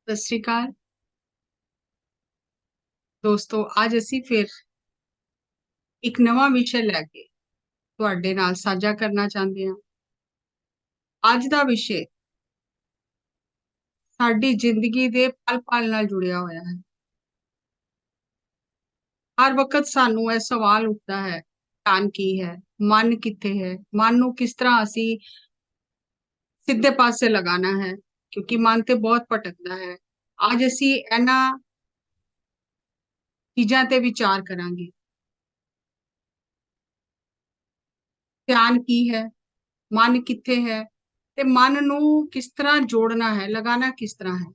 ਸਤਿ ਸ਼੍ਰੀ ਅਕਾਲ ਦੋਸਤੋ। ਅੱਜ ਅਸੀਂ ਫਿਰ ਇੱਕ ਨਵਾਂ ਵਿਸ਼ੇ ਲੈ ਕੇ ਤੁਹਾਡੇ ਨਾਲ ਸਾਂਝਾ ਕਰਨਾ ਚਾਹੁੰਦੇ ਹਾਂ। ਅੱਜ ਦਾ ਵਿਸ਼ੇ ਸਾਡੀ ਜ਼ਿੰਦਗੀ ਦੇ ਪਲ-ਪਲ ਨਾਲ ਜੁੜਿਆ ਹੋਇਆ ਹੈ। ਹਰ ਵਕਤ ਸਾਨੂੰ ਇਹ ਸਵਾਲ ਉੱਠਦਾ ਹੈ, ਧਿਆਨ ਕੀ ਹੈ, ਮਨ ਕਿੱਥੇ ਹੈ, ਮਨ ਨੂੰ ਕਿਸ ਤਰ੍ਹਾਂ ਅਸੀਂ ਸਿੱਧੇ ਪਾਸੇ ਲਗਾਉਣਾ ਹੈ, ਕਿਉਂਕਿ ਮਨ ਤੇ ਬਹੁਤ ਭਟਕਦਾ ਹੈ। ਅੱਜ ਅਸੀਂ ਇਹਨਾਂ ਚੀਜ਼ਾਂ ਤੇ ਵਿਚਾਰ ਕਰਾਂਗੇ। ਧਿਆਨ ਕੀ ਹੈ, ਮਨ ਕਿੱਥੇ ਹੈ ਤੇ ਮਨ ਨੂੰ ਕਿਸ ਤਰ੍ਹਾਂ ਜੋੜਨਾ ਹੈ, ਲਗਾਣਾ ਕਿਸ ਤਰ੍ਹਾਂ ਹੈ।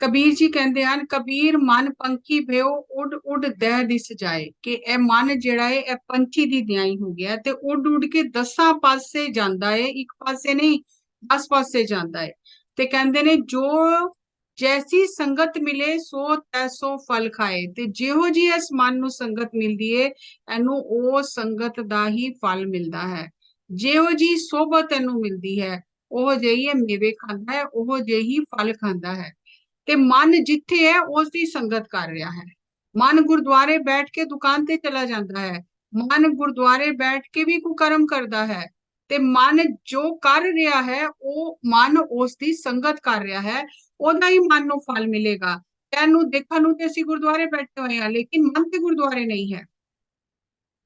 ਕਬੀਰ ਜੀ ਕਹਿੰਦੇ ਹਨ, ਕਬੀਰ ਮਨ ਪੰਖੀ ਭਇਓ ਉੱਡ ਉੱਡ ਦਹਿ ਦਿਸ ਜਾਏ, ਕਿ ਇਹ ਮਨ ਜਿਹੜਾ ਹੈ ਇਹ ਪੰਛੀ ਦੀ ਨਿਆਈ ਹੋ ਗਿਆ ਤੇ ਉੱਡ ਉੱਡ ਕੇ 10 ਪਾਸੇ ਜਾਂਦਾ ਹੈ, ਇੱਕ ਪਾਸੇ ਨਹੀਂ 10 ਪਾਸੇ ਜਾਂਦਾ ਹੈ। ਤੇ ਕਹਿੰਦੇ ਨੇ ਜੋ ਜੈਸੀ ਸੰਗਤ ਮਿਲੇ ਸੋ ਤੈਸੋ ਫਲ ਖਾਏ, ਤੇ ਜਿਹੋ ਜੀ ਇਸ ਮਨ ਨੂੰ ਸੰਗਤ ਮਿਲਦੀ ਏ ਇਹਨੂੰ ਉਹ ਸੰਗਤ ਦਾ ਹੀ ਫਲ ਮਿਲਦਾ ਹੈ। ਜਿਹੋ ਜੀ ਸੋਬਤ ਇਹਨੂੰ ਮਿਲਦੀ ਹੈ ਉਹ ਜਿਹੀ ਇਹ ਮੇਵੇ ਖਾਂਦਾ ਹੈ, ਉਹ ਜਿਹੀ ਫਲ ਖਾਂਦਾ ਹੈ। ਤੇ ਮਨ ਜਿੱਥੇ ਹੈ ਉਸ ਦੀ ਸੰਗਤ ਕਰ ਰਿਹਾ ਹੈ। ਮਨ ਗੁਰਦੁਆਰੇ ਬੈਠ ਕੇ ਦੁਕਾਨ ਤੇ ਚਲਾ ਜਾਂਦਾ ਹੈ, ਮਨ ਗੁਰਦੁਆਰੇ ਬੈਠ ਕੇ ਵੀ ਕੁਕਰਮ ਕਰਦਾ ਹੈ। ਤੇ ਮਨ ਜੋ ਕਰ ਰਿਹਾ ਹੈ ਉਹ ਮਨ ਉਸ ਦੀ ਸੰਗਤ ਕਰ ਰਿਹਾ ਹੈ, ਉਹਦਾ ਹੀ ਮਨ ਨੂੰ ਫਲ ਮਿਲੇਗਾ। ਇਹਨੂੰ ਦੇਖਣ ਨੂੰ ਤੇ ਅਸੀਂ ਗੁਰਦੁਆਰੇ ਬੈਠੇ ਹੋਏ ਹਾਂ, ਲੇਕਿਨ ਮਨ ਤੇ ਗੁਰਦੁਆਰੇ ਨਹੀਂ ਹੈ।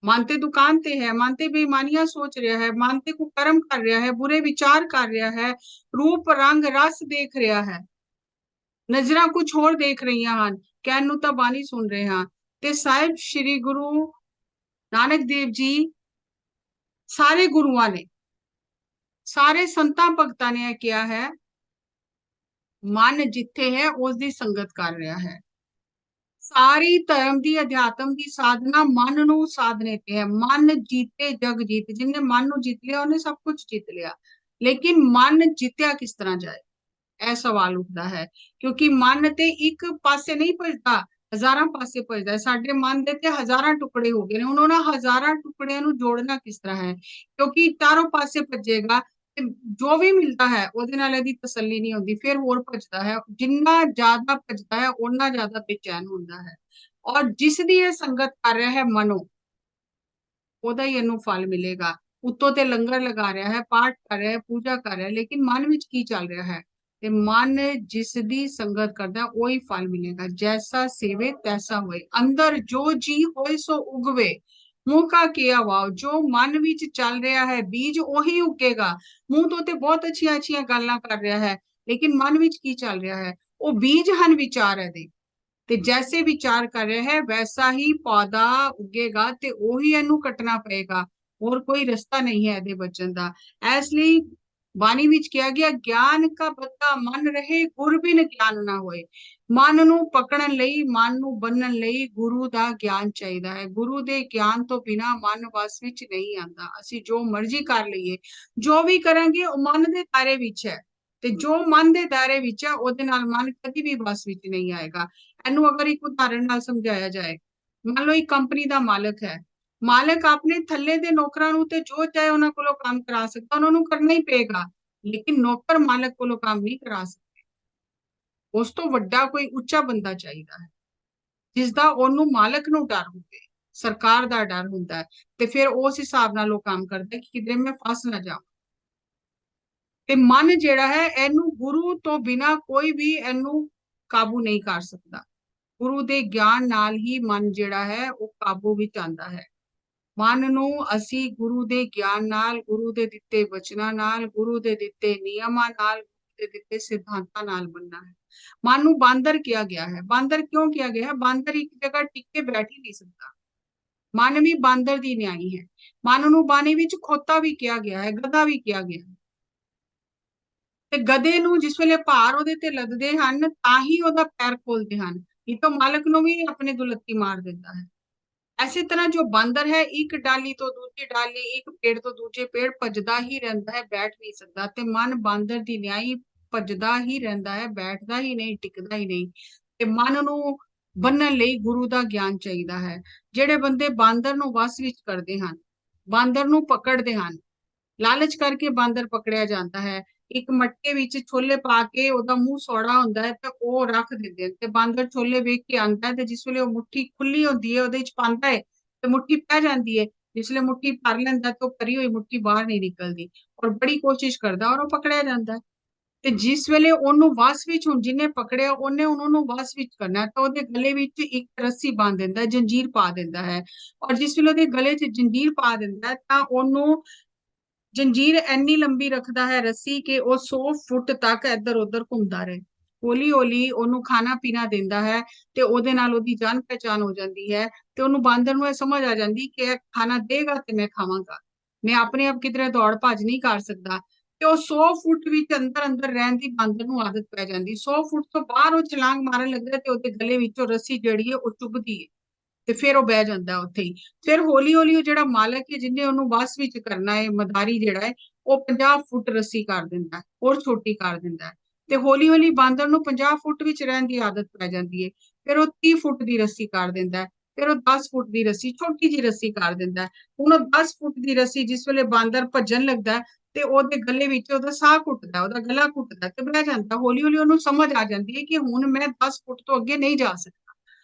ਮਨ ਤੇ ਦੁਕਾਨ ਤੇ ਹੈ, ਮਨ ਤੇ ਬੇਈਮਾਨੀਆਂ ਸੋਚ ਰਿਹਾ ਹੈ, ਮਨ ਤੇ ਕੁਕਰਮ ਕਰ ਰਿਹਾ ਹੈ, ਬੁਰੇ ਵਿਚਾਰ ਕਰ ਰਿਹਾ ਹੈ, ਰੂਪ ਰੰਗ ਰਸ ਦੇਖ ਰਿਹਾ ਹੈ, ਨਜ਼ਰਾਂ ਕੁਝ ਹੋਰ ਦੇਖ ਰਹੀਆਂ ਹਨ, ਕਹਿਣ ਨੂੰ ਤਾਂ ਬਾਣੀ ਸੁਣ ਰਹੇ ਹਾਂ। ਤੇ ਸਾਹਿਬ ਸ੍ਰੀ ਗੁਰੂ ਨਾਨਕ ਦੇਵ ਜੀ, ਸਾਰੇ ਗੁਰੂਆਂ ਨੇ, ਸਾਰੇ ਸੰਤਾਂ ਭਗਤਾਂ ਨੇ ਇਹ ਕਿਹਾ ਹੈ, ਮਨ ਜਿੱਥੇ ਹੈ ਉਸ ਦੀ ਸੰਗਤ ਕਰ ਰਿਹਾ ਹੈ। ਸਾਰੀ ਧਰਮ ਦੀ ਅਧਿਆਤਮ ਦੀ ਸਾਧਨਾ ਮਨ ਨੂੰ ਸਾਧਨੇ ਤੇ ਹੈ। ਮਨ ਜੀਤੇ ਜਗ ਜੀਤ, ਜਿਹਨੇ ਮਨ ਨੂੰ ਜਿੱਤ ਲਿਆ ਉਹਨੇ ਸਭ ਕੁਝ ਜਿੱਤ ਲਿਆ। ਲੇਕਿਨ ਮਨ ਜਿੱਤਿਆ ਕਿਸ ਤਰ੍ਹਾਂ ਜਾਏ, ਇਹ ਸਵਾਲ ਉੱਠਦਾ ਹੈ। ਕਿਉਂਕਿ ਮਨ ਤੇ ਇੱਕ ਪਾਸੇ ਨਹੀਂ ਭਜਦਾ, ਹਜ਼ਾਰਾਂ ਪਾਸੇ ਭਜਦਾ ਹੈ। ਸਾਡੇ ਮਨ ਦੇ ਤੇ ਹਜ਼ਾਰਾਂ ਟੁਕੜੇ ਹੋ ਗਏ ਨੇ, ਹੁਣ ਉਹਨਾਂ ਹਜ਼ਾਰਾਂ ਟੁਕੜਿਆਂ ਨੂੰ ਜੋੜਨਾ ਕਿਸ ਤਰ੍ਹਾਂ ਹੈ, ਕਿਉਂਕਿ ਚਾਰੋਂ ਪਾਸੇ ਭੱਜੇਗਾ ਤੇ ਜੋ ਵੀ ਮਿਲਦਾ ਹੈ ਉਹਦੇ ਨਾਲ ਇਹਦੀ ਤਸੱਲੀ ਨਹੀਂ ਹੁੰਦੀ, ਫਿਰ ਹੋਰ ਭਜਦਾ ਹੈ। ਜਿੰਨਾ ਜ਼ਿਆਦਾ ਭਜਦਾ ਹੈ ਓਨਾ ਜ਼ਿਆਦਾ ਬੇਚੈਨ ਹੁੰਦਾ ਹੈ। ਔਰ ਜਿਸ ਦੀ ਇਹ ਸੰਗਤ ਕਰ ਰਿਹਾ ਹੈ ਮਨੋ, ਉਹਦਾ ਹੀ ਇਹਨੂੰ ਫਲ ਮਿਲੇਗਾ। ਉੱਤੋਂ ਤੇ ਲੰਗਰ ਲਗਾ ਰਿਹਾ ਹੈ, ਪਾਠ ਕਰ ਰਿਹਾ ਹੈ, ਪੂਜਾ ਕਰ ਰਿਹਾ ਹੈ, ਲੇਕਿਨ ਮਨ ਵਿੱਚ ਕੀ ਚੱਲ ਰਿਹਾ ਹੈ। ਤੇ ਮਨ ਜਿਸ ਦੀ ਸੰਗਤ ਕਰਦਾ ਉਹੀ ਫਲ ਮਿਲੇਗਾ। ਜੈਸਾ ਸੇਵੇ ਤੈਸਾ ਹੋਏ, ਅੰਦਰ ਜੋ ਜੀ ਹੋਏ ਸੋ ਉਗਵੇ, ਮੂੰਹ ਕਾ ਕੀਆ ਵਾਓ। ਜੋ ਮਨ ਵਿੱਚ ਚੱਲ ਰਿਹਾ ਹੈ ਬੀਜ ਉਹੀ ਉੱਗੇਗਾ। ਮੂੰਹ ਤੋਂ ਤੇ ਬਹੁਤ ਅੱਛੀਆਂ ਅੱਛੀਆਂ ਗੱਲਾਂ ਕਰ ਰਿਹਾ ਹੈ, ਲੇਕਿਨ ਮਨ ਵਿੱਚ ਕੀ ਚੱਲ ਰਿਹਾ ਹੈ, ਉਹ ਬੀਜ ਹਨ ਵਿਚਾਰ ਇਹਦੇ। ਤੇ ਜੈਸੇ ਵਿਚਾਰ ਕਰ ਰਿਹਾ ਹੈ ਵੈਸਾ ਹੀ ਪੌਦਾ ਉੱਗੇਗਾ ਤੇ ਉਹੀ ਇਹਨੂੰ ਕੱਟਣਾ ਪਏਗਾ। ਹੋਰ ਕੋਈ ਰਸਤਾ ਨਹੀਂ ਹੈ ਇਹਦੇ ਬਚਣ ਦਾ। ਇਸ ਲਈ ਬਾਣੀ ਵਿੱਚ ਕਿਹਾ ਗਿਆ, ਗਿਆਨ ਕਾ ਬੱਤਾ ਮਨ ਰਹੇ ਗੁਰ ਬਿਨ ਗਿਆਨ ਨਾ ਹੋਏ। ਮਨ ਨੂੰ ਪਕੜਨ ਲਈ, ਮਨ ਨੂੰ ਬੰਨਣ ਲਈ ਗੁਰੂ ਦਾ ਗਿਆਨ ਚਾਹੀਦਾ ਹੈ। ਗੁਰੂ ਦੇ ਗਿਆਨ ਤੋਂ ਬਿਨਾ ਮਨ ਵਸ ਵਿੱਚ ਨਹੀਂ ਆਉਂਦਾ। ਅਸੀਂ ਜੋ ਮਰਜ਼ੀ ਕਰ ਲਈਏ, ਜੋ ਵੀ ਕਰਾਂਗੇ ਉਹ ਮਨ ਦੇ ਦਾਇਰੇ ਵਿੱਚ ਹੈ, ਤੇ ਜੋ ਮਨ ਦੇ ਦਾਇਰੇ ਵਿੱਚ ਹੈ ਉਹਦੇ ਨਾਲ ਮਨ ਕਦੀ ਵੀ ਵਸ ਵਿੱਚ ਨਹੀਂ ਆਏਗਾ। ਇਹਨੂੰ ਅਗਰ ਇੱਕ ਉਦਾਹਰਨ ਨਾਲ ਸਮਝਾਇਆ ਜਾਏ, ਮੰਨ ਲਓ ਇੱਕ ਕੰਪਨੀ ਦਾ ਮਾਲਕ ਹੈ। ਮਾਲਕ ਆਪਣੇ ਥੱਲੇ ਦੇ ਨੌਕਰਾਂ ਨੂੰ ਤੇ ਜੋ ਚਾਹੇ ਉਹਨਾਂ ਕੋਲੋਂ ਕੰਮ ਕਰਾ ਸਕਦਾ, ਉਹਨਾਂ ਨੂੰ ਕਰਨਾ ਹੀ ਪਏਗਾ, ਲੇਕਿਨ ਨੌਕਰ ਮਾਲਕ ਕੋਲੋਂ ਕੰਮ ਨਹੀਂ ਕਰਾ ਸਕਦੇ। ਉਸ ਤੋਂ ਵੱਡਾ ਕੋਈ ਉੱਚਾ ਬੰਦਾ ਚਾਹੀਦਾ ਹੈ, ਜਿਸਦਾ ਉਹਨੂੰ ਮਾਲਕ ਨੂੰ ਡਰ ਹੋਵੇ, ਸਰਕਾਰ ਦਾ ਡਰ ਹੁੰਦਾ ਹੈ, ਤੇ ਫਿਰ ਉਸ ਹਿਸਾਬ ਨਾਲ ਉਹ ਕੰਮ ਕਰਦਾ ਕਿ ਕਿਧਰੇ ਮੈਂ ਫਸ ਨਾ ਜਾਵਾਂ। ਤੇ ਮਨ ਜਿਹੜਾ ਹੈ ਇਹਨੂੰ ਗੁਰੂ ਤੋਂ ਬਿਨਾ ਕੋਈ ਵੀ ਇਹਨੂੰ ਕਾਬੂ ਨਹੀਂ ਕਰ ਸਕਦਾ। ਗੁਰੂ ਦੇ ਗਿਆਨ ਨਾਲ ਹੀ ਮਨ ਜਿਹੜਾ ਹੈ ਉਹ ਕਾਬੂ ਵਿੱਚ ਆਉਂਦਾ ਹੈ। ਮਨ ਨੂੰ ਅਸੀਂ ਗੁਰੂ ਦੇ ਗਿਆਨ ਨਾਲ, ਗੁਰੂ ਦੇ ਦਿੱਤੇ ਵਚਨਾਂ ਨਾਲ, ਗੁਰੂ ਦੇ ਦਿੱਤੇ ਨਿਯਮਾਂ ਨਾਲ, ਗੁਰੂ ਦੇ ਦਿੱਤੇ ਸਿਧਾਂਤਾਂ ਨਾਲ ਬਣਨਾ ਹੈ। ਮਨ ਨੂੰ ਬਾਂਦਰ ਕਿਹਾ ਗਿਆ ਹੈ। ਬਾਂਦਰ ਕਿਉਂ ਕਿਹਾ ਗਿਆ ਹੈ? ਬਾਂਦਰ ਇੱਕ ਜਗ੍ਹਾ ਟਿਕ ਕੇ ਬੈਠ ਹੀ ਨਹੀਂ ਸਕਦਾ। ਮਨ ਵੀ ਬਾਂਦਰ ਦੀ ਨਿਆਈ ਹੈ। ਮਨ ਨੂੰ ਬਾਣੀ ਵਿੱਚ ਖੋਤਾ ਵੀ ਕਿਹਾ ਗਿਆ ਹੈ, ਗਧਾ ਵੀ ਕਿਹਾ ਗਿਆ ਹੈ। ਤੇ ਗਧੇ ਨੂੰ ਜਿਸ ਵੇਲੇ ਭਾਰ ਉਹਦੇ ਤੇ ਲੱਦਦੇ ਹਨ ਤਾਂ ਹੀ ਉਹਦਾ ਪੈਰ ਖੋਲਦੇ ਹਨ, ਇਹ ਤਾਂ ਮਾਲਕ ਨੂੰ ਵੀ ਆਪਣੇ ਦੁਲੱਤੀ ਮਾਰ ਦਿੰਦਾ ਹੈ। ਐਸੇ ਤਰ੍ਹਾਂ ਜੋ ਬਾਂਦਰ ਹੈ, ਇੱਕ ਡਾਲੀ ਤੋਂ ਦੂਜੀ ਡਾਲੀ, ਇੱਕ ਪੇੜ ਤੋਂ ਦੂਜੇ ਪੇੜ ਭੱਜਦਾ ਹੀ ਰਹਿੰਦਾ ਹੈ, ਬੈਠ ਨਹੀਂ ਸਕਦਾ। ਤੇ ਮਨ ਬਾਂਦਰ ਦੀ ਨਿਆਈ ਭੱਜਦਾ ਹੀ ਰਹਿੰਦਾ ਹੈ, ਬੈਠਦਾ ਹੀ ਨਹੀਂ, ਟਿਕਦਾ ਹੀ ਨਹੀਂ। ਤੇ ਮਨ ਨੂੰ ਬੰਨਣ ਲਈ ਗੁਰੂ ਦਾ ਗਿਆਨ ਚਾਹੀਦਾ ਹੈ। ਜਿਹੜੇ ਬੰਦੇ ਬਾਂਦਰ ਨੂੰ ਵਸ ਵਿੱਚ ਕਰਦੇ ਹਨ, ਬਾਂਦਰ ਨੂੰ ਪਕੜਦੇ ਹਨ, ਲਾਲਚ ਕਰਕੇ ਬਾਂਦਰ ਪਕੜਿਆ ਜਾਂਦਾ ਹੈ। ਇੱਕ ਮਟਕੇ ਵਿੱਚ ਛੋਲੇ ਪਾ ਕੇ ਉਹਦਾ ਮੂੰਹ ਸੌੜਾ ਹੁੰਦਾ ਹੈ ਤੇ ਉਹ ਰੱਖ ਦਿੰਦੇ ਨੇ, ਤੇ ਬਾਂਦਰ ਛੋਲੇ ਵੇਖ ਕੇ ਆਂਦਾ ਤੇ ਜਿਸ ਵੇਲੇ ਉਹ ਮੁੱਠੀ ਖੁੱਲੀ ਹੁੰਦੀ ਹੈ ਉਹਦੇ ਚ ਪਾਉਂਦਾ ਹੈ ਤੇ ਮੁੱਠੀ ਪੈ ਜਾਂਦੀ ਹੈ। ਜਿਸਲੇ ਮੁੱਠੀ ਭਰ ਲੈਂਦਾ तो ਭਰੀ ਹੋਈ ਮੁੱਠੀ ਬਾਹਰ ਨਹੀਂ ਨਿਕਲਦੀ, ਔਰ ਬੜੀ ਕੋਸ਼ਿਸ਼ ਕਰਦਾ ਔਰ ਉਹ ਪਕੜਿਆ ਜਾਂਦਾ ਹੈ। ਤੇ ਜਿਸ ਵੇਲੇ ਉਹਨੂੰ ਵਸ ਵਿੱਚ, ਹੁਣ ਜਿਹਨੇ ਪਕੜਿਆ ਉਹਨੇ ਉਹਨੂੰ ਵਸ ਵਿੱਚ ਕਰਨਾ, ਤਾਂ ਉਹਦੇ ਗਲੇ ਵਿੱਚ ਇੱਕ ਰੱਸੀ ਬੰਨ ਦਿੰਦਾ ਹੈ, ਜੰਜੀਰ ਪਾ ਦਿੰਦਾ ਹੈ। ਔਰ ਜਿਸ ਵੇਲੇ ਉਹਦੇ ਗਲੇ 'ਚ ਜੰਜੀਰ ਪਾ ਦਿੰਦਾ ਹੈ ਤਾਂ ਉਹਨੂੰ ਜੰਜੀਰ ਇੰਨੀ ਲੰਬੀ ਰੱਖਦਾ ਹੈ ਰੱਸੀ ਕਿ ਉਹ 100 ਫੁੱਟ ਤੱਕ ਇੱਧਰ ਉੱਧਰ ਘੁੰਮਦਾ ਰਹੇ। ਹੌਲੀ ਹੌਲੀ ਉਹਨੂੰ ਖਾਣਾ ਪੀਣਾ ਦਿੰਦਾ ਹੈ ਤੇ ਉਹਦੇ ਨਾਲ ਉਹਦੀ ਜਾਣ ਪਹਿਚਾਨ ਹੋ ਜਾਂਦੀ ਹੈ, ਤੇ ਉਹਨੂੰ ਬਾਂਦਰ ਨੂੰ ਇਹ ਸਮਝ ਆ ਜਾਂਦੀ ਕਿ ਇਹ ਖਾਣਾ ਦੇਗਾ ਤੇ ਮੈਂ ਖਾਵਾਂਗਾ, ਮੈਂ ਆਪਣੇ ਆਪ ਕਿਧਰੇ ਦੌੜ ਭੱਜ ਨਹੀਂ ਕਰ ਸਕਦਾ। ਤੇ ਉਹ 100 ਫੁੱਟ ਵਿੱਚ ਅੰਦਰ ਅੰਦਰ ਰਹਿਣ ਦੀ ਬਾਂਦਰ ਨੂੰ ਆਦਤ ਪੈ ਜਾਂਦੀ। 100 ਫੁੱਟ ਤੋਂ ਬਾਹਰ ਉਹ ਛਲਾਂਗ ਮਾਰਨ ਲੱਗਦਾ ਤੇ ਉਹਦੇ ਗਲੇ ਵਿੱਚੋਂ ਰੱਸੀ ਜਿਹੜੀ ਹੈ ਉਹ ਚੁੱਭਦੀ ਹੈ, ਤੇ ਫਿਰ ਉਹ ਬਹਿ ਜਾਂਦਾ ਉੱਥੇ ਹੀ। ਫਿਰ ਹੌਲੀ ਹੌਲੀ ਉਹ ਜਿਹੜਾ ਮਾਲਕ ਹੈ ਜਿਹਨੇ ਉਹਨੂੰ ਵਸ ਵਿੱਚ ਕਰਨਾ ਹੈ, ਮਦਾਰੀ ਜਿਹੜਾ ਹੈ, ਉਹ 50 ਫੁੱਟ ਰੱਸੀ ਕਰ ਦਿੰਦਾ, ਹੋਰ ਛੋਟੀ ਕਰ ਦਿੰਦਾ। ਤੇ ਹੌਲੀ ਹੌਲੀ ਬਾਂਦਰ ਨੂੰ 50 ਫੁੱਟ ਵਿੱਚ ਰਹਿਣ ਦੀ ਆਦਤ ਪੈ ਜਾਂਦੀ ਹੈ। ਫਿਰ ਉਹ 30 ਫੁੱਟ ਦੀ ਰੱਸੀ ਕਰ ਦਿੰਦਾ, ਫਿਰ ਉਹ 10 ਫੁੱਟ ਦੀ ਰੱਸੀ, ਛੋਟੀ ਜਿਹੀ ਰੱਸੀ ਕਰ ਦਿੰਦਾ। ਹੁਣ ਉਹ 10 ਫੁੱਟ ਦੀ ਰੱਸੀ ਜਿਸ ਵੇਲੇ ਬਾਂਦਰ ਭੱਜਣ ਲੱਗਦਾ ਤੇ ਉਹਦੇ ਗਲੇ ਵਿੱਚ ਉਹਦਾ ਸਾਹ ਘੁੱਟਦਾ, ਉਹਦਾ ਗਲਾ ਘੁੱਟਦਾ ਤੇ ਬਹਿ ਜਾਂਦਾ। ਹੌਲੀ ਹੌਲੀ ਉਹਨੂੰ ਸਮਝ ਆ ਜਾਂਦੀ ਹੈ ਕਿ ਹੁਣ ਮੈਂ 10 ਫੁੱਟ ਤੋਂ ਅੱਗੇ ਨਹੀਂ ਜਾ ਸਕਦਾ।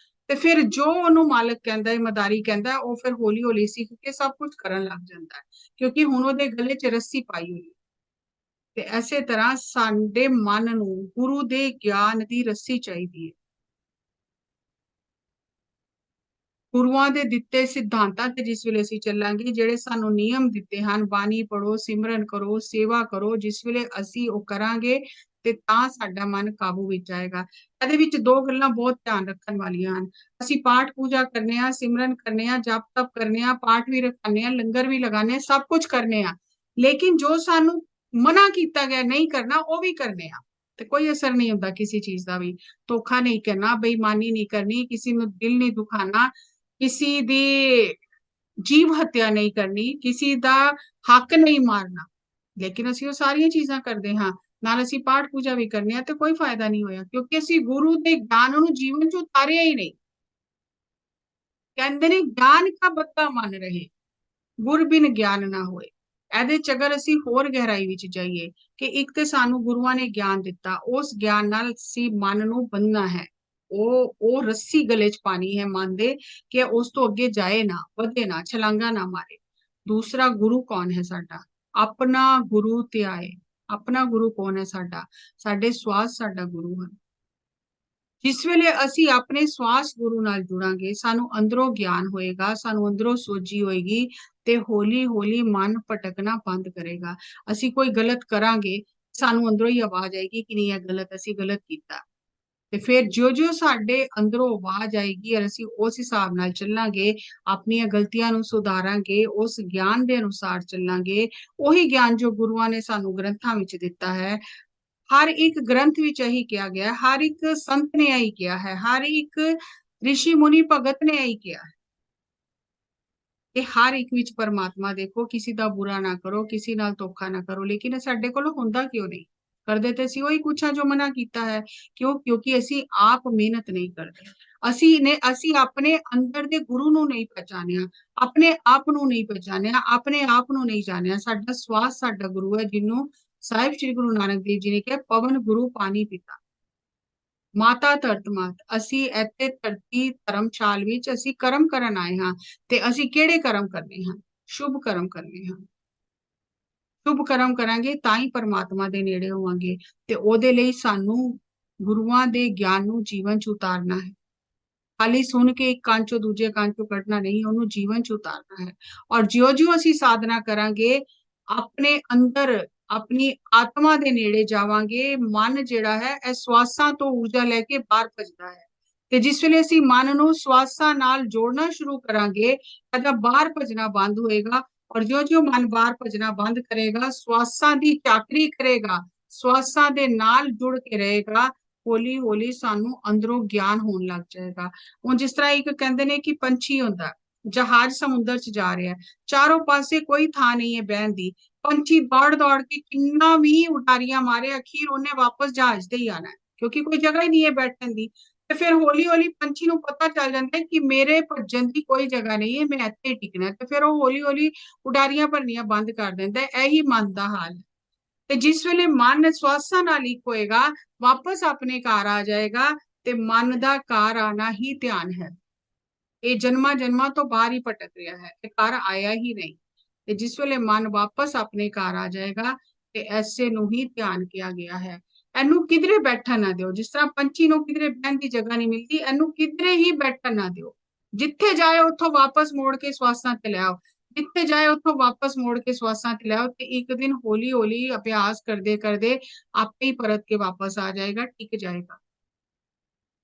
ਤੇ ਫਿਰ ਜੋ ਉਹਨੂੰ ਮਾਲਕ ਕਹਿੰਦਾ ਹੈ, ਮਦਾਰੀ ਕਹਿੰਦਾ, ਉਹ ਫਿਰ ਹੌਲੀ ਹੌਲੀ ਸਿੱਖ ਕੇ ਸਭ ਕੁਝ ਕਰਨ ਲੱਗ ਜਾਂਦਾ ਹੈ, ਕਿਉਂਕਿ ਹੁਣ ਉਹਦੇ ਗਲੇ 'ਚ ਰੱਸੀ ਪਾਈ ਹੋਈ। ਤੇ ਐਸੇ ਤਰ੍ਹਾਂ ਸਾਡੇ ਮਨ ਨੂੰ ਗੁਰੂ ਦੇ ਗਿਆਨ ਦੀ ਰੱਸੀ ਚਾਹੀਦੀ ਹੈ। ਗੁਰੂਆਂ ਦੇ ਦਿੱਤੇ ਸਿਧਾਂਤਾਂ ਤੇ ਜਿਸ ਵੇਲੇ ਅਸੀਂ ਚੱਲਾਂਗੇ, ਜਿਹੜੇ ਸਾਨੂੰ ਨਿਯਮ ਦਿੱਤੇ ਹਨ, ਬਾਣੀ ਪੜੋ, ਸਿਮਰਨ ਕਰੋ, ਸੇਵਾ ਕਰੋ, ਜਿਸ ਵੇਲੇ ਅਸੀਂ ਉਹ ਕਰਾਂਗੇ ਤੇ ਤਾਂ ਸਾਡਾ ਮਨ ਕਾਬੂ ਵਿੱਚ ਆਏਗਾ। ਇਹਦੇ ਵਿੱਚ ਦੋ ਗੱਲਾਂ ਬਹੁਤ ਧਿਆਨ ਰੱਖਣ ਵਾਲੀਆਂ ਹਨ। ਅਸੀਂ ਪਾਠ ਪੂਜਾ ਕਰਨੇ ਆ, ਸਿਮਰਨ ਕਰਨੇ ਆ, ਜਪ ਤਪ ਕਰਨੇ ਆ, ਪਾਠ ਵੀ ਰਖਾਨੇ ਆ, ਲੰਗਰ ਵੀ ਲਗਾਨੇ ਆ, ਸਭ ਕੁਝ ਕਰਨੇ ਆ, ਲੇਕਿਨ ਜੋ ਸਾਨੂੰ ਮਨਾ ਕੀਤਾ ਗਿਆ ਨਹੀਂ ਕਰਨਾ ਉਹ ਵੀ ਕਰਨੇ ਆ, ਤੇ ਕੋਈ ਅਸਰ ਨਹੀਂ ਹੁੰਦਾ ਕਿਸੇ ਚੀਜ਼ ਦਾ ਵੀ। ਧੋਖਾ ਨਹੀਂ ਕਰਨਾ, ਬੇਈਮਾਨੀ ਨਹੀਂ ਕਰਨੀ, ਕਿਸੇ ਨੂੰ ਦਿਲ ਨਹੀਂ ਦੁਖਾਣਾ, ਕਿਸੇ ਦੀ ਜੀਵ ਹੱਤਿਆ ਨਹੀਂ ਕਰਨੀ, ਕਿਸੇ ਦਾ ਹੱਕ ਨਹੀਂ ਮਾਰਨਾ, ਲੇਕਿਨ ਅਸੀਂ ਉਹ ਸਾਰੀਆਂ ਚੀਜ਼ਾਂ ਕਰਦੇ ਹਾਂ, ਨਾਲ ਅਸੀਂ ਪਾਠ ਪੂਜਾ ਵੀ ਕਰਨੇ ਆ, ਤੇ ਕੋਈ ਫਾਇਦਾ ਨਹੀਂ ਹੋਇਆ, ਕਿਉਂਕਿ ਅਸੀਂ ਗੁਰੂ ਦੇ ਗਿਆਨ ਨੂੰ ਜੀਵਨ ਚ ਉਤਾਰਿਆ ਹੀ ਨਹੀਂ। ਕਹਿੰਦੇ ਨੇ ਗਿਆਨ ਕਾ ਬੱਤਾ ਮਨ ਰਹੇ, ਗੁਰ ਬਿਨ ਗਿਆਨ ਨਾ ਹੋਏ। ਇਹਦੇ ਚ ਅਗਰ ਅਸੀਂ ਹੋਰ ਗਹਿਰਾਈ ਵਿੱਚ ਜਾਈਏ ਕਿ ਇੱਕ ਤੇ ਸਾਨੂੰ ਗੁਰੂਆਂ ਨੇ ਗਿਆਨ ਦਿੱਤਾ, ਉਸ ਗਿਆਨ ਨਾਲ ਅਸੀਂ ਮਨ ਨੂੰ ਬੰਨਣਾ ਹੈ, ਉਹ ਰੱਸੀ ਗਲੇ ਚ ਪਾਣੀ ਹੈ ਮਨ ਦੇ, ਕਿ ਉਸ ਤੋਂ ਅੱਗੇ ਜਾਏ ਨਾ, ਵਧੇ ਨਾ, ਛਲਾਂਗਾ ਨਾ ਮਾਰੇ। ਦੂਸਰਾ, ਗੁਰੂ ਕੌਣ ਹੈ ਸਾਡਾ? ਆਪਣਾ ਗੁਰੂ ਧਿਆਏ। ਆਪਣਾ ਗੁਰੂ ਕੌਣ ਹੈ ਸਾਡਾ? ਸਾਡੇ ਸਵਾਸ ਸਾਡਾ ਗੁਰੂ ਹੈ। ਜਿਸ ਵੇਲੇ ਅਸੀਂ ਆਪਣੇ ਸਵਾਸ ਗੁਰੂ ਨਾਲ ਜੁੜਾਂਗੇ, ਸਾਨੂੰ ਅੰਦਰੋਂ ਗਿਆਨ ਹੋਏਗਾ, ਸਾਨੂੰ ਅੰਦਰੋਂ ਸੋਝੀ ਹੋਏਗੀ, ਤੇ ਹੌਲੀ ਹੌਲੀ ਮਨ ਭਟਕਣਾ ਬੰਦ ਕਰੇਗਾ। ਅਸੀਂ ਕੋਈ ਗਲਤ ਕਰਾਂਗੇ, ਸਾਨੂੰ ਅੰਦਰੋਂ ਹੀ ਆਵਾਜ਼ ਆਏਗੀ ਕਿ ਨਹੀਂ, ਇਹ ਗਲਤ, ਅਸੀਂ ਗਲਤ ਕੀਤਾ। ਤੇ ਫਿਰ ਜਿਉਂ-ਜਿਉਂ ਸਾਡੇ ਅੰਦਰੋਂ ਆਵਾਜ਼ ਆਏਗੀ ਔਰ ਅਸੀਂ ਉਸ ਹਿਸਾਬ ਨਾਲ ਚੱਲਾਂਗੇ, ਆਪਣੀਆਂ ਗਲਤੀਆਂ ਨੂੰ ਸੁਧਾਰਾਂਗੇ, ਉਸ ਗਿਆਨ ਦੇ ਅਨੁਸਾਰ ਚੱਲਾਂਗੇ, ਉਹੀ ਗਿਆਨ ਜੋ ਗੁਰੂਆਂ ਨੇ ਸਾਨੂੰ ਗ੍ਰੰਥਾਂ ਵਿੱਚ ਦਿੱਤਾ ਹੈ। ਹਰ ਇੱਕ ਗ੍ਰੰਥ ਵਿੱਚ ਇਹੀ ਕਿਹਾ ਗਿਆ, ਹਰ ਇੱਕ ਸੰਤ ਨੇ ਇਹੀ ਕਿਹਾ ਹੈ, ਹਰ ਇੱਕ ਰਿਸ਼ੀ ਮੁਨੀ ਭਗਤ ਨੇ ਇਹੀ ਕਿਹਾ ਹੈ ਕਿ ਹਰ ਇੱਕ ਵਿੱਚ ਪਰਮਾਤਮਾ ਦੇਖੋ, ਕਿਸੇ ਦਾ ਬੁਰਾ ਨਾ ਕਰੋ, ਕਿਸੇ ਨਾਲ ਧੋਖਾ ਨਾ ਕਰੋ। ਲੇਕਿਨ ਸਾਡੇ ਕੋਲ ਹੁੰਦਾ ਕਿਉਂ ਨਹੀਂ? ਕਰਦੇ ਤੇ ਅਸੀਂ ਉਹੀ ਕੁਛ ਆ ਜੋ ਮਨਾ ਕੀਤਾ ਹੈ। ਕਿਉਂ? ਕਿਉਂਕਿ ਅਸੀਂ ਆਪ ਮਿਹਨਤ ਨਹੀਂ ਕਰਦੇ। ਅਸੀਂ ਆਪਣੇ ਅੰਦਰ ਦੇ ਗੁਰੂ ਨੂੰ ਨਹੀਂ ਪਛਾਣਿਆ, ਆਪਣੇ ਆਪ ਨੂੰ ਨਹੀਂ ਪਛਾਣਿਆ, ਆਪਣੇ ਆਪ ਨੂੰ ਨਹੀਂ ਜਾਣਿਆ। ਸਾਡਾ ਸਵਾਸ ਸਾਡਾ ਗੁਰੂ ਹੈ, ਜਿਹਨੂੰ ਸਾਹਿਬ ਸ੍ਰੀ ਗੁਰੂ ਨਾਨਕ ਦੇਵ ਜੀ ਨੇ ਕਿਹਾ, ਪਵਨ ਗੁਰੂ ਪਾਣੀ ਪਿਤਾ, ਮਾਤਾ ਧਰਤ ਮਾਤ। ਅਸੀਂ ਇੱਥੇ ਧਰਤੀ ਧਰਮਸ਼ਾਲ ਵਿੱਚ ਅਸੀਂ ਕਰਮ ਕਰਨ ਆਏ ਹਾਂ, ਤੇ ਅਸੀਂ ਕਿਹੜੇ ਕਰਮ ਕਰਨੇ ਹਨ? ਸ਼ੁਭ ਕਰਮ ਕਰਨੇ ਹਨ। ਸ਼ੁਭ ਕਰਮ ਕਰਾਂਗੇ ਤਾਂ ਹੀ ਪਰਮਾਤਮਾ ਦੇ ਨੇੜੇ ਹੋਵਾਂਗੇ, ਤੇ ਉਹਦੇ ਲਈ ਸਾਨੂੰ ਗੁਰੂਆਂ ਦੇ ਗਿਆਨ ਨੂੰ ਜੀਵਨ ਚ ਉਤਾਰਨਾ ਹੈ। ਖਾਲੀ ਸੁਣ ਕੇ ਇੱਕ ਕੰਨ ਚੋਂ ਦੂਜੇ ਕੰਨ ਚੋਂ ਕੱਢਣਾ ਨਹੀਂ, ਉਹਨੂੰ ਜੀਵਨ ਚ ਉਤਾਰਨਾ ਹੈ। ਔਰ ਜਿਉਂ-ਜਿਉਂ ਅਸੀਂ ਸਾਧਨਾ ਕਰਾਂਗੇ, ਆਪਣੇ ਅੰਦਰ ਆਪਣੀ ਆਤਮਾ ਦੇ ਨੇੜੇ ਜਾਵਾਂਗੇ, ਮਨ ਜਿਹੜਾ ਹੈ ਇਹ ਸਵਾਸਾਂ ਤੋਂ ਊਰਜਾ ਲੈ ਕੇ ਬਾਹਰ ਭੱਜਦਾ ਹੈ। ਤੇ ਜਿਸ ਵੇਲੇ ਅਸੀਂ ਮਨ ਨੂੰ ਸਵਾਸਾਂ ਨਾਲ ਜੋੜਨਾ ਸ਼ੁਰੂ ਕਰਾਂਗੇ, ਇਹਦਾ ਬਾਹਰ ਭੱਜਣਾ ਬੰਦ ਹੋਏਗਾ। ਔਰ ਜਿਉਂ-ਜਿਉਂ ਮਨ ਬਾਹਰ ਭੱਜਣਾ ਬੰਦ ਕਰੇਗਾ, ਸਵਾਸਾਂ ਦੀ ਚਾਕਰੀ ਕਰੇਗਾ, ਸਵਾਸਾਂ ਦੇ ਨਾਲ ਜੁੜ ਕੇ ਰਹੇਗਾ, ਹੌਲੀ ਹੌਲੀ ਸਾਨੂੰ ਅੰਦਰੋਂ ਗਿਆਨ ਹੋਣ ਲੱਗ ਜਾਏਗਾ। ਹੁਣ ਜਿਸ ਤਰ੍ਹਾਂ ਇੱਕ ਕਹਿੰਦੇ ਨੇ ਕਿ ਪੰਛੀ ਹੁੰਦਾ, ਜਹਾਜ਼ ਸਮੁੰਦਰ ਚ ਜਾ ਰਿਹਾ, ਚਾਰੋਂ ਪਾਸੇ ਕੋਈ ਥਾਂ ਨਹੀਂ ਹੈ ਬਹਿਣ ਦੀ, ਪੰਛੀ ਦੌੜ ਦੌੜ ਕੇ ਕਿੰਨਾ ਵੀ ਉਡਾਰੀਆਂ ਮਾਰੇ, ਅਖੀਰ ਉਹਨੇ ਵਾਪਸ ਜਹਾਜ਼ ਤੇ ਹੀ ਆਣਾ, ਕਿਉਂਕਿ ਕੋਈ ਜਗ੍ਹਾ ਹੀ ਨਹੀਂ ਹੈ ਬੈਠਣ ਦੀ। ਤੇ ਫਿਰ ਹੌਲੀ ਹੌਲੀ ਪੰਛੀ ਨੂੰ ਪਤਾ ਚੱਲ ਜਾਂਦਾ ਹੈ ਕਿ ਮੇਰੇ ਭੱਜਣ ਦੀ ਕੋਈ ਜਗ੍ਹਾ ਨਹੀਂ ਹੈ, ਮੈਂ ਇੱਥੇ ਹੀ ਟਿਕਣਾ। ਤੇ ਫਿਰ ਉਹ ਹੌਲੀ ਹੌਲੀ ਉਡਾਰੀਆਂ ਭਰਨੀਆਂ ਬੰਦ ਕਰ ਦਿੰਦਾ ਹੈ। ਇਹੀ ਮਨ ਦਾ ਹਾਲ ਹੈ। ਤੇ ਜਿਸ ਵੇਲੇ ਮਨ ਸਵਾਸਾਂ ਨਾਲ ਇੱਕ ਹੋਏਗਾ, ਵਾਪਸ ਆਪਣੇ ਘਰ ਆ ਜਾਏਗਾ। ਤੇ ਮਨ ਦਾ ਘਰ ਆਣਾ ਹੀ ਧਿਆਨ ਹੈ। ਇਹ ਜਨਮਾਂ ਜਨਮਾਂ ਤੋਂ ਬਾਹਰ ਹੀ ਭਟਕ ਰਿਹਾ ਹੈ, ਤੇ ਘਰ ਆਇਆ ਹੀ ਨਹੀਂ। ਤੇ ਜਿਸ ਵੇਲੇ ਮਨ ਵਾਪਸ ਆਪਣੇ ਘਰ ਆ ਜਾਏਗਾ, ਤੇ ਐਸੇ ਨੂੰ ਹੀ ਧਿਆਨ ਕਿਹਾ ਗਿਆ ਹੈ। ਇਹਨੂੰ ਕਿਧਰੇ ਬੈਠਣ ਨਾ ਦਿਓ। ਜਿਸ ਤਰ੍ਹਾਂ ਪੰਛੀ ਨੂੰ ਕਿਧਰੇ ਬਹਿਣ ਦੀ ਜਗ੍ਹਾ ਨਹੀਂ ਮਿਲਦੀ, ਇਹਨੂੰ ਕਿਧਰੇ ਹੀ ਬੈਠਣ ਨਾ ਦਿਓ। ਜਿੱਥੇ ਜਾਏ ਉੱਥੋਂ ਵਾਪਸ ਮੋੜ ਕੇ ਸਵਾਸਾਂ ਤੇ ਲਿਆਓ। ਜਿੱਥੇ ਜਾਏ ਉੱਥੋਂ ਵਾਪਸ ਮੋੜ ਕੇ ਸਵਾਸਾਂ ਤੇ ਲਿਆਓ। ਤੇ ਇੱਕ ਦਿਨ ਹੌਲੀ ਹੌਲੀ ਅਭਿਆਸ ਕਰਦੇ ਕਰਦੇ ਆਪੇ ਹੀ ਪਰਤ ਕੇ ਵਾਪਸ ਆ ਜਾਏਗਾ, ਟਿਕ ਜਾਏਗਾ।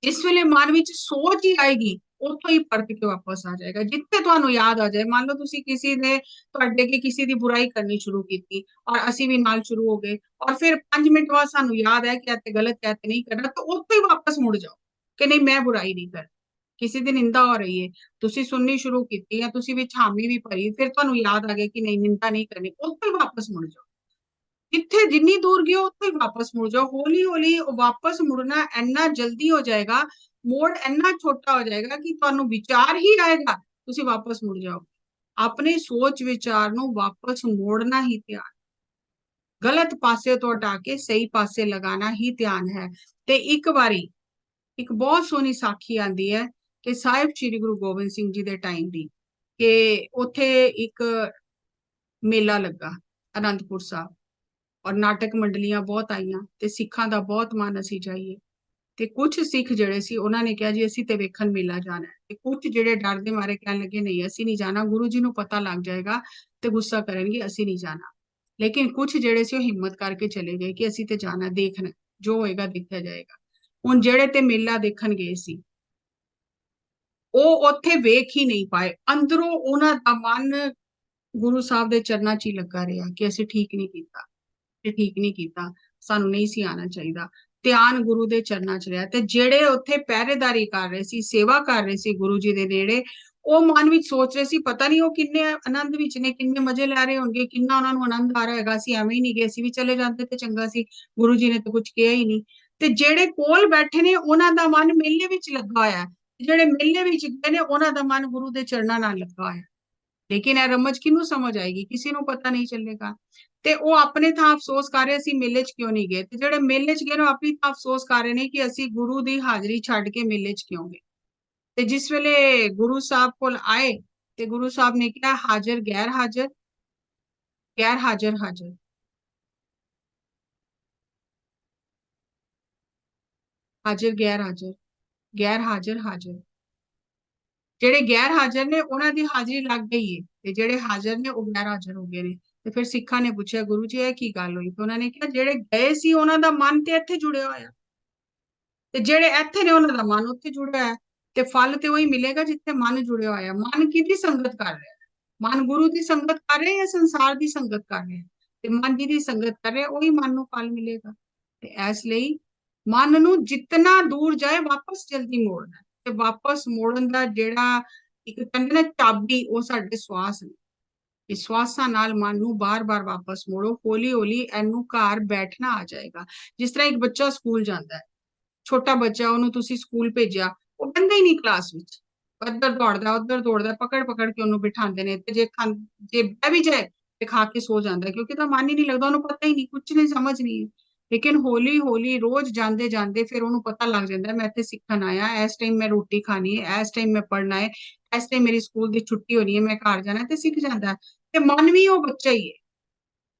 ਜਿਸ ਵੇਲੇ ਮਨ ਵਿੱਚ ਸੋਚ ਹੀ ਆਏਗੀ, ਉੱਥੋਂ ਹੀ ਪਰਤ ਕੇ ਵਾਪਸ ਆ ਜਾਏਗਾ। ਜਿੱਥੇ ਤੁਹਾਨੂੰ ਯਾਦ ਆ ਜਾਏ, ਮੰਨ ਲਓ ਤੁਸੀਂ ਕਿਸੇ ਨੇ ਤੁਹਾਡੇ ਕੇ ਕਿਸੇ ਦੀ ਬੁਰਾਈ ਕਰਨੀ ਸ਼ੁਰੂ ਕੀਤੀ, ਔਰ ਅਸੀਂ ਵੀ ਨਾਲ ਸ਼ੁਰੂ ਹੋ ਗਏ, ਔਰ ਫਿਰ 5 ਮਿੰਟ ਬਾਅਦ ਸਾਨੂੰ ਯਾਦ ਹੈ ਕਿ ਇਹ ਤੇ ਗਲਤ ਹੈ, ਤੇ ਨਹੀਂ ਕਰਨਾ, ਤਾਂ ਉੱਥੋਂ ਹੀ ਵਾਪਸ ਮੁੜ ਜਾਓ ਕਿ ਨਹੀਂ, ਮੈਂ ਬੁਰਾਈ ਨਹੀਂ ਕਰ। ਕਿਸੇ ਦੀ ਨਿੰਦਾ ਹੋ ਰਹੀ ਹੈ, ਤੁਸੀਂ ਸੁਣਨੀ ਸ਼ੁਰੂ ਕੀਤੀ, ਜਾਂ ਤੁਸੀਂ ਵਿੱਚ ਹਾਮੀ ਵੀ ਭਰੀ, ਫਿਰ ਤੁਹਾਨੂੰ ਯਾਦ ਆ ਗਿਆ ਕਿ ਨਹੀਂ, ਨਿੰਦਾ ਨਹੀਂ ਕਰਨੀ, ਉੱਥੋਂ ਹੀ ਵਾਪਸ ਮੁੜ ਜਾਓ। ਜਿੱਥੇ ਜਿੰਨੀ ਦੂਰ ਗਏ ਉੱਥੇ ਹੀ ਵਾਪਸ ਮੁੜ ਜਾਓ। ਹੌਲੀ ਹੌਲੀ ਵਾਪਸ ਮੁੜਨਾ ਇੰਨਾ ਜਲਦੀ ਹੋ ਜਾਏਗਾ, ਮੋੜ ਇੰਨਾ ਛੋਟਾ ਹੋ ਜਾਏਗਾ ਕਿ ਤੁਹਾਨੂੰ ਵਿਚਾਰ ਹੀ ਆਏਗਾ, ਤੁਸੀਂ ਵਾਪਸ ਮੁੜ ਜਾਓ। ਆਪਣੇ ਸੋਚ ਵਿਚਾਰ ਨੂੰ ਵਾਪਸ ਮੋੜਨਾ ਹੀ ਧਿਆਨ, ਗਲਤ ਪਾਸੇ ਤੋਂ ਹਟਾ ਕੇ ਸਹੀ ਪਾਸੇ ਲਗਾਣਾ ਹੀ ਧਿਆਨ ਹੈ। ਤੇ ਇੱਕ ਵਾਰੀ ਇੱਕ ਬਹੁਤ ਸੋਹਣੀ ਸਾਖੀ ਆਂਦੀ ਹੈ ਕਿ ਸਾਹਿਬ ਸ੍ਰੀ ਗੁਰੂ ਗੋਬਿੰਦ ਸਿੰਘ ਜੀ ਦੇ ਟਾਈਮ ਦੀ, ਕਿ ਉੱਥੇ ਇੱਕ ਮੇਲਾ ਲੱਗਾ ਅਨੰਦਪੁਰ ਸਾਹਿਬ, ਔਰ ਨਾਟਕ ਮੰਡਲੀਆਂ ਬਹੁਤ ਆਈਆਂ, ਤੇ ਸਿੱਖਾਂ ਦਾ ਬਹੁਤ ਮਨ ਅਸੀਂ ਜਾਈਏ। ਤੇ ਕੁਝ ਸਿੱਖ ਜਿਹੜੇ ਸੀ ਉਹਨਾਂ ਨੇ ਕਿਹਾ ਜੀ ਅਸੀਂ ਤੇ ਵੇਖਣ ਮੇਲਾ ਜਾਣਾ ਹੈ। ਤੇ ਕੁਝ ਜਿਹੜੇ ਡਰ ਦੇ ਮਾਰੇ ਕਹਿਣ ਲੱਗੇ ਨਹੀਂ ਅਸੀਂ ਨਹੀਂ ਜਾਣਾ, ਗੁਰੂ ਜੀ ਨੂੰ ਪਤਾ ਲੱਗ ਜਾਏਗਾ ਤੇ ਗੁੱਸਾ ਕਰਨਗੇ, ਅਸੀਂ ਨਹੀਂ ਜਾਣਾ। ਲੇਕਿਨ ਕੁਝ ਜਿਹੜੇ ਸੀ ਉਹ ਹਿੰਮਤ ਕਰਕੇ ਚਲੇ ਗਏ ਕਿ ਅਸੀਂ ਤੇ ਜਾਣਾ, ਦੇਖਣਾ, ਜੋ ਹੋਏਗਾ ਦੇਖਿਆ ਜਾਏਗਾ। ਹੁਣ ਜਿਹੜੇ ਤੇ ਮੇਲਾ ਦੇਖਣ ਗਏ ਸੀ, ਉਹ ਉੱਥੇ ਵੇਖ ਹੀ ਨਹੀਂ ਪਾਏ। ਅੰਦਰੋਂ ਉਹਨਾਂ ਦਾ ਮਨ ਗੁਰੂ ਸਾਹਿਬ ਦੇ ਚਰਨਾਂ 'ਚ ਹੀ ਲੱਗਾ ਰਿਹਾ ਕਿ ਅਸੀਂ ਠੀਕ ਨਹੀਂ ਕੀਤਾ, ਤੇ ਠੀਕ ਨਹੀਂ ਕੀਤਾ, ਸਾਨੂੰ ਨਹੀਂ ਸੀ ਆਣਾ ਚਾਹੀਦਾ। ਧਿਆਨ ਗੁਰੂ ਦੇ ਚਰਨਾਂ 'ਚ ਰਿਹਾ। ਤੇ ਜਿਹੜੇ ਉੱਥੇ ਪਹਿਰੇਦਾਰੀ ਕਰ ਰਹੇ ਸੀ, ਸੇਵਾ ਕਰ ਰਹੇ ਸੀ ਗੁਰੂ ਜੀ ਦੇ ਨੇੜੇ, ਉਹ ਮਨ ਵਿੱਚ ਸੋਚ ਰਹੇ ਸੀ ਪਤਾ ਨਹੀਂ ਉਹ ਕਿੰਨੇ ਆਨੰਦ ਵਿੱਚ ਨੇ, ਕਿੰਨੇ ਮਜ਼ੇ ਲੈ ਰਹੇ ਹੋਣਗੇ, ਕਿੰਨਾ ਉਹਨਾਂ ਨੂੰ ਆਨੰਦ ਆ ਰਿਹਾ ਹੈਗਾ, ਅਸੀਂ ਐਵੇਂ ਹੀ ਨਹੀਂ ਗਏ, ਅਸੀਂ ਵੀ ਚਲੇ ਜਾਂਦੇ ਤੇ ਚੰਗਾ ਸੀ, ਗੁਰੂ ਜੀ ਨੇ ਤਾਂ ਕੁਝ ਕਿਹਾ ਹੀ ਨਹੀਂ। ਤੇ ਜਿਹੜੇ ਕੋਲ ਬੈਠੇ ਨੇ ਉਹਨਾਂ ਦਾ ਮਨ ਮੇਲੇ ਵਿੱਚ ਲੱਗਾ ਹੋਇਆ, ਜਿਹੜੇ ਮੇਲੇ ਵਿੱਚ ਗਏ ਨੇ ਉਹਨਾਂ ਦਾ ਮਨ ਗੁਰੂ ਦੇ ਚਰਨਾਂ ਨਾਲ ਲੱਗਾ ਹੋਇਆ। ਲੇਕਿਨ ਇਹ ਰਮਜ ਕਿਹਨੂੰ ਸਮਝ ਆਏਗੀ, ਕਿਸੇ ਨੂੰ ਪਤਾ ਨਹੀਂ ਚੱਲੇਗਾ। ਤੇ ਉਹ ਆਪਣੇ ਥਾਂ ਅਫਸੋਸ ਕਰ ਰਹੇ ਸੀ ਮੇਲੇ 'ਚ ਕਿਉਂ ਨਹੀਂ ਗਏ, ਤੇ ਜਿਹੜੇ ਮੇਲੇ 'ਚ ਗਏ ਨੇ ਉਹ ਆਪਣੀ ਥਾਂ ਅਫਸੋਸ ਕਰ ਰਹੇ ਨੇ ਕਿ ਅਸੀਂ ਗੁਰੂ ਦੀ ਹਾਜ਼ਰੀ ਛੱਡ ਕੇ ਮੇਲੇ 'ਚ ਕਿਉਂ ਗਏ। ਤੇ ਜਿਸ ਵੇਲੇ ਗੁਰੂ ਸਾਹਿਬ ਕੋਲ ਆਏ, ਤੇ ਗੁਰੂ ਸਾਹਿਬ ਨੇ ਕਿਹਾ ਹਾਜ਼ਰ ਗੈਰ ਹਾਜ਼ਰ, ਗੈਰ ਹਾਜ਼ਰ ਹਾਜ਼ਰ, ਹਾਜ਼ਰ ਗੈਰ ਹਾਜ਼ਰ, ਗੈਰ ਹਾਜ਼ਰ ਹਾਜ਼ਰ। ਜਿਹੜੇ ਗੈਰ ਹਾਜ਼ਰ ਨੇ ਉਹਨਾਂ ਦੀ ਹਾਜ਼ਰੀ ਲੱਗ ਗਈ ਹੈ, ਤੇ ਜਿਹੜੇ ਹਾਜ਼ਰ ਨੇ ਉਹ ਗੈਰ ਹਾਜ਼ਰ ਹੋ ਗਏ ਨੇ। ਤੇ ਫਿਰ ਸਿੱਖਾਂ ਨੇ ਪੁੱਛਿਆ ਗੁਰੂ ਜੀ ਇਹ ਕੀ ਗੱਲ ਹੋਈ, ਤੇ ਉਹਨਾਂ ਨੇ ਕਿਹਾ ਜਿਹੜੇ ਗਏ ਸੀ ਉਹਨਾਂ ਦਾ ਮਨ ਤੇ ਇੱਥੇ ਜੁੜਿਆ ਹੋਇਆ, ਤੇ ਜਿਹੜੇ ਇੱਥੇ ਨੇ ਉਹਨਾਂ ਦਾ ਮਨ ਉੱਥੇ ਜੁੜਿਆ ਹੈ। ਤੇ ਫਲ ਤੇ ਉਹੀ ਮਿਲੇਗਾ ਜਿੱਥੇ ਮਨ ਜੁੜਿਆ ਹੋਇਆ। ਮਨ ਕਿਹਦੀ ਸੰਗਤ ਕਰ ਰਿਹਾ, ਮਨ ਗੁਰੂ ਦੀ ਸੰਗਤ ਕਰ ਰਿਹਾ ਜਾਂ ਸੰਸਾਰ ਦੀ ਸੰਗਤ ਕਰ ਰਿਹਾ? ਤੇ ਮਨ ਜਿਹਦੀ ਸੰਗਤ ਕਰ ਰਿਹਾ ਉਹੀ ਮਨ ਨੂੰ ਫਲ ਮਿਲੇਗਾ। ਤੇ ਇਸ ਲਈ ਮਨ ਨੂੰ ਜਿੰਨਾ ਦੂਰ ਜਾਏ ਵਾਪਸ ਜਲਦੀ ਮੋੜਨਾ, ਤੇ ਵਾਪਸ ਮੋੜਨ ਦਾ ਜਿਹੜਾ ਇੱਕ ਕਹਿੰਦੇ ਨਾ ਚਾਬੀ, ਉਹ ਸਾਡੇ ਸਵਾਸ ਨੇ। ਵਿਸ਼ਵਾਸਾਂ ਨਾਲ ਮਨ ਨੂੰ ਬਾਰ-ਬਾਰ ਵਾਪਸ ਮੋੜੋ, ਹੌਲੀ ਹੌਲੀ ਇਹਨੂੰ ਘਰ ਬੈਠਣਾ ਆ ਜਾਏਗਾ। ਜਿਸ ਤਰ੍ਹਾਂ ਇੱਕ ਬੱਚਾ ਸਕੂਲ ਜਾਂਦਾ ਹੈ, ਛੋਟਾ ਬੱਚਾ, ਉਹਨੂੰ ਤੁਸੀਂ ਸਕੂਲ ਭੇਜਿਆ, ਉਹ ਬਹਿੰਦਾ ਹੀ ਨਹੀਂ ਕਲਾਸ ਵਿੱਚ, ਇੱਧਰ ਦੌੜਦਾ ਉੱਧਰ ਦੌੜਦਾ, ਪਕੜ ਪਕੜ ਕੇ ਉਹਨੂੰ ਬਿਠਾਉਂਦੇ ਨੇ, ਤੇ ਜੇ ਬਹਿ ਵੀ ਜਾਏ ਤੇ ਖਾ ਕੇ ਸੋ ਜਾਂਦਾ, ਕਿਉਂਕਿ ਤਾਂ ਮਨ ਹੀ ਨਹੀਂ ਲੱਗਦਾ, ਉਹਨੂੰ ਪਤਾ ਹੀ ਨਹੀਂ, ਕੁਝ ਨਹੀਂ ਸਮਝ ਨਹੀਂ। ਲੇਕਿਨ ਹੌਲੀ ਹੌਲੀ ਰੋਜ਼ ਜਾਂਦੇ ਜਾਂਦੇ ਫਿਰ ਉਹਨੂੰ ਪਤਾ ਲੱਗ ਜਾਂਦਾ ਮੈਂ ਇੱਥੇ ਸਿੱਖਣ ਆਇਆ, ਇਸ ਟਾਈਮ ਮੈਂ ਰੋਟੀ ਖਾਣੀ ਹੈ, ਇਸ ਟਾਈਮ ਮੈਂ ਪੜ੍ਹਨਾ ਹੈ, ਇਸ ਟਾਈਮ ਮੇਰੀ ਸਕੂਲ ਦੀ ਛੁੱਟੀ ਹੋਣੀ ਹੈ, ਮੈਂ ਘਰ ਜਾਣਾ, ਤੇ ਸਿੱਖ ਜਾਂਦਾ। ਤੇ ਮਨ ਵੀ ਉਹ ਬੱਚਾ ਹੀ ਹੈ,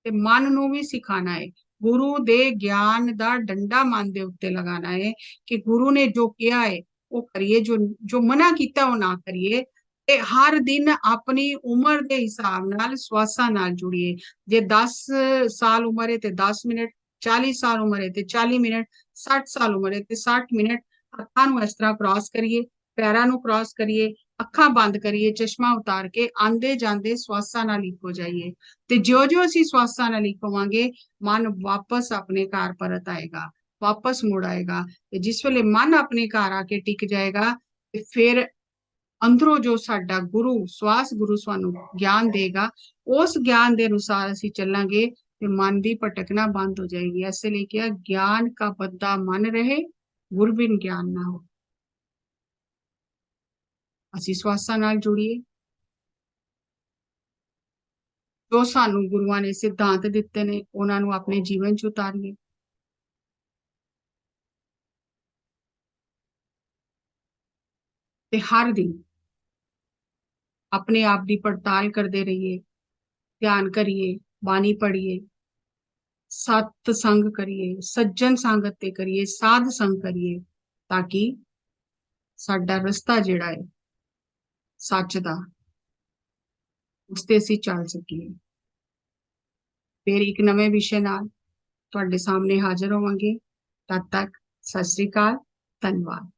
ਤੇ ਮਨ ਨੂੰ ਵੀ ਸਿਖਾਣਾ ਹੈ। ਗੁਰੂ ਦੇ ਗਿਆਨ ਦਾ ਡੰਡਾ ਮਨ ਦੇ ਉੱਤੇ ਲਗਾਣਾ ਹੈ ਕਿ ਗੁਰੂ ਨੇ ਜੋ ਕਿਹਾ ਹੈ ਉਹ ਕਰੀਏ, ਜੋ ਜੋ ਮਨਾ ਕੀਤਾ ਉਹ ਨਾ ਕਰੀਏ। ਤੇ ਹਰ ਦਿਨ ਆਪਣੀ ਉਮਰ ਦੇ ਹਿਸਾਬ ਨਾਲ ਸਵਾਸਾਂ ਨਾਲ ਜੁੜੀਏ। ਜੇ 10 ਸਾਲ ਉਮਰ ਹੈ ਤੇ 10 ਮਿੰਟ, 40 ਸਾਲ ਉਮਰ ਹੈ ਤੇ 40 ਮਿੰਟ, 60 ਸਾਲ ਉਮਰ ਹੈ ਤੇ 60 ਮਿੰਟ, ਹੱਥਾਂ ਨੂੰ ਇਸ ਤਰ੍ਹਾਂ ਕ੍ਰਾਸ ਕਰੀਏ, ਪੈਰਾਂ ਨੂੰ ਕ੍ਰਾਸ ਕਰੀਏ, ਅੱਖਾਂ ਬੰਦ ਕਰੀਏ, ਚਸ਼ਮਾ ਉਤਾਰ ਕੇ ਆਂਦੇ ਜਾਂਦੇ ਸਵਾਸਾਂ ਨਾਲ ਇੱਕ ਹੋ ਜਾਈਏ। ਤੇ ਜਿਉਂ-ਜਿਉਂ ਅਸੀਂ ਸਵਾਸਾਂ ਨਾਲ ਇੱਕ ਹੋਵਾਂਗੇ, ਮਨ ਵਾਪਸ ਆਪਣੇ ਘਰ ਪਰਤ ਆਏਗਾ, ਵਾਪਸ ਮੁੜ ਆਏਗਾ। ਤੇ ਜਿਸ ਵੇਲੇ ਮਨ ਆਪਣੇ ਘਰ ਆ ਕੇ ਟਿਕ ਜਾਏਗਾ, ਤੇ ਫਿਰ ਅੰਦਰੋਂ ਜੋ ਸਾਡਾ ਗੁਰੂ ਸਵਾਸ ਗੁਰੂ ਸਾਨੂੰ ਗਿਆਨ ਦੇਗਾ, ਉਸ ਗਿਆਨ ਦੇ ਅਨੁਸਾਰ ਅਸੀਂ ਚੱਲਾਂਗੇ ਤੇ ਮਨ ਦੀ ਭਟਕਣਾ ਬੰਦ ਹੋ ਜਾਏਗੀ। ਐਸੇ ਲਈ ਕਿਹਾ ਗਿਆਨ ਕਾ ਬੱਦਾ ਮਨ ਰਹੇ, ਗੁਰਬਿਨ ਗਿਆਨ ਨਾ ਹੋ। ਅਸੀਂ ਸਵਾਸਾਂ ਨਾਲ ਜੁੜੀਏ, ਜੋ ਸਾਨੂੰ ਗੁਰੂਆਂ ਨੇ ਸਿਧਾਂਤ ਦਿੱਤੇ ਨੇ ਉਹਨਾਂ ਨੂੰ ਆਪਣੇ ਜੀਵਨ 'ਚ ਉਤਾਰੀਏ। ਤੇ ਹਰ ਦਿਨ ਆਪਣੇ ਆਪ ਦੀ ਪੜਤਾਲ ਕਰਦੇ ਰਹੀਏ, ਧਿਆਨ ਕਰੀਏ, ਬਾਣੀ ਪੜ੍ਹੀਏ, ਸਤ ਸੰਗ ਕਰੀਏ, ਸੱਜਣ ਸੰਗਤ ਤੇ ਕਰੀਏ, ਸਾਧ ਸੰਗ ਕਰੀਏ, ਤਾਂ ਕਿ ਸਾਡਾ ਰਸਤਾ ਜਿਹੜਾ ਹੈ ਸੱਚ ਦਾ, ਉਸ ਤੇ ਅਸੀਂ ਚੱਲ ਸਕੀਏ। ਫਿਰ ਇੱਕ ਨਵੇਂ ਵਿਸ਼ੇ ਨਾਲ ਤੁਹਾਡੇ ਸਾਹਮਣੇ ਹਾਜ਼ਰ ਹੋਵਾਂਗੇ। ਤਦ ਤੱਕ ਸਤਿ ਸ੍ਰੀ ਅਕਾਲ, ਧੰਨਵਾਦ।